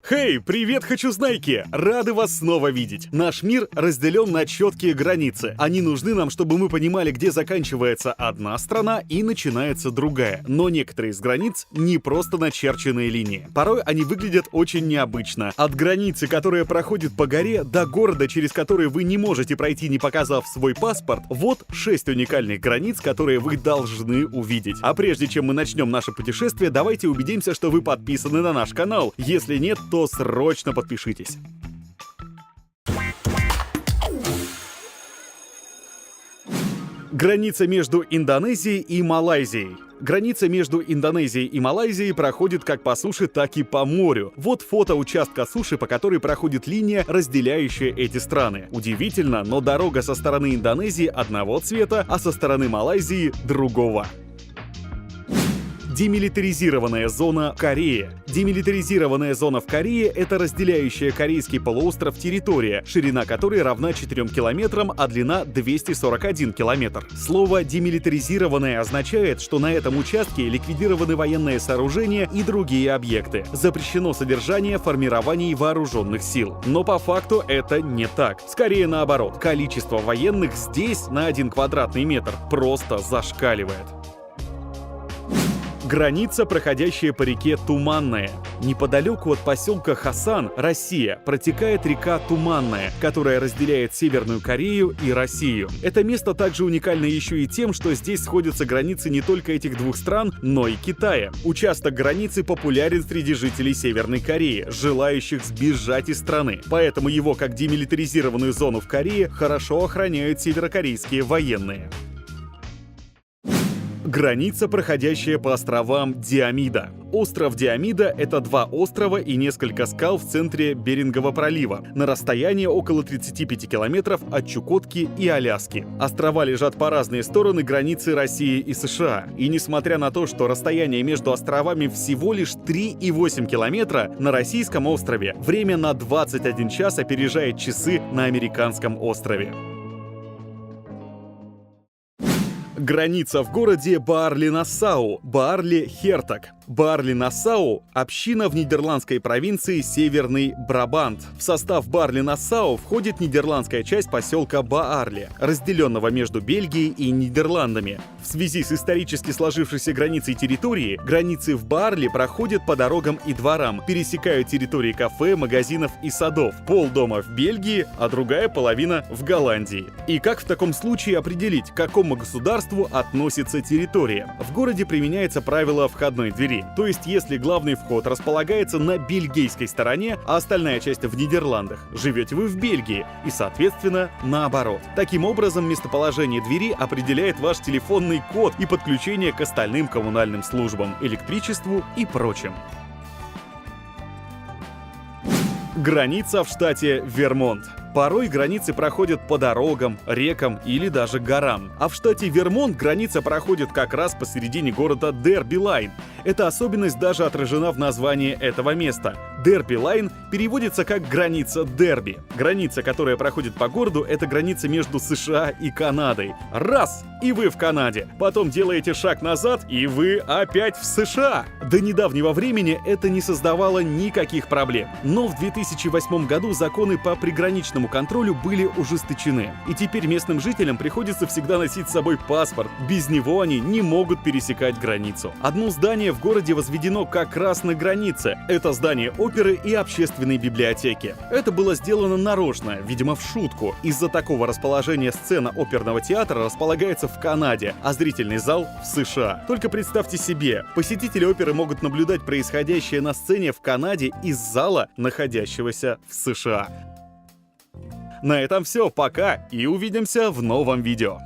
Хей, привет, хочузнайки! Рады вас снова видеть. Наш мир разделен на четкие границы. Они нужны нам, чтобы мы понимали, где заканчивается одна страна и начинается другая. Но некоторые из границ не просто начерченные линии. Порой они выглядят очень необычно. От границы, которая проходит по горе, до города, через который вы не можете пройти, не показав свой паспорт, вот 6 уникальных границ, которые вы должны увидеть. А прежде чем мы начнем наше путешествие, давайте убедимся, что вы подписаны на наш канал. Если нет, то срочно подпишитесь. Граница между Индонезией и Малайзией. Граница между Индонезией и Малайзией проходит как по суше, так и по морю. Вот фото участка суши, по которой проходит линия, разделяющая эти страны. Удивительно, но дорога со стороны Индонезии одного цвета, а со стороны Малайзии другого. Демилитаризированная зона Кореи. Демилитаризированная зона в Корее — это разделяющая корейский полуостров территория, ширина которой равна 4 километрам, а длина 241 километр. Слово «демилитаризированное» означает, что на этом участке ликвидированы военные сооружения и другие объекты. Запрещено содержание формирований вооруженных сил. Но по факту это не так. Скорее наоборот. Количество военных здесь на 1 квадратный метр просто зашкаливает. Граница, проходящая по реке Туманная. Неподалеку от поселка Хасан, Россия, протекает река Туманная, которая разделяет Северную Корею и Россию. Это место также уникально еще и тем, что здесь сходятся границы не только этих двух стран, но и Китая. Участок границы популярен среди жителей Северной Кореи, желающих сбежать из страны. Поэтому его, как демилитаризированную зону в Корее, хорошо охраняют северокорейские военные. Граница, проходящая по островам Диомида. Остров Диомида — это 2 острова и несколько скал в центре Берингового пролива, на расстоянии около 35 километров от Чукотки и Аляски. Острова лежат по разные стороны границы России и США. И несмотря на то, что расстояние между островами всего лишь 3,8 километра, на российском острове время на 21 час опережает часы на американском острове. Граница в городе Баарли-Нассау, Баарли-Хертак. Баарли-Нассау – община в нидерландской провинции Северный Брабант. В состав Баарли-Нассау входит нидерландская часть поселка Баарли, разделенного между Бельгией и Нидерландами. В связи с исторически сложившейся границей территории, границы в Баарли проходят по дорогам и дворам, пересекают территории кафе, магазинов и садов. Полдома в Бельгии, а другая половина в Голландии. И как в таком случае определить, к какому государству относится территория? В городе применяется правило входной двери. То есть, если главный вход располагается на бельгийской стороне, а остальная часть в Нидерландах, живете вы в Бельгии, и, соответственно, наоборот. Таким образом, местоположение двери определяет ваш телефонный код и подключение к остальным коммунальным службам, электричеству и прочим. Граница в штате Вермонт. Порой границы проходят по дорогам, рекам или даже горам. А в штате Вермонт граница проходит как раз посередине города Дерби-Лайн. Эта особенность даже отражена в названии этого места. Дерби-Лайн переводится как «граница Дерби». Граница, которая проходит по городу, это граница между США и Канадой. Раз — и вы в Канаде. Потом делаете шаг назад, и вы опять в США. До недавнего времени это не создавало никаких проблем. Но в 2008 году законы по приграничному контролю были ужесточены. И теперь местным жителям приходится всегда носить с собой паспорт. Без него они не могут пересекать границу. Одно здание в городе возведено как раз на границе. Это здание оперы и общественной библиотеки. Это было сделано нарочно, видимо, в шутку. Из-за такого расположения сцена оперного театра располагается в Канаде, а зрительный зал в США. Только представьте себе, посетители оперы могут наблюдать происходящее на сцене в Канаде из зала, находящегося в США. На этом все, пока и увидимся в новом видео.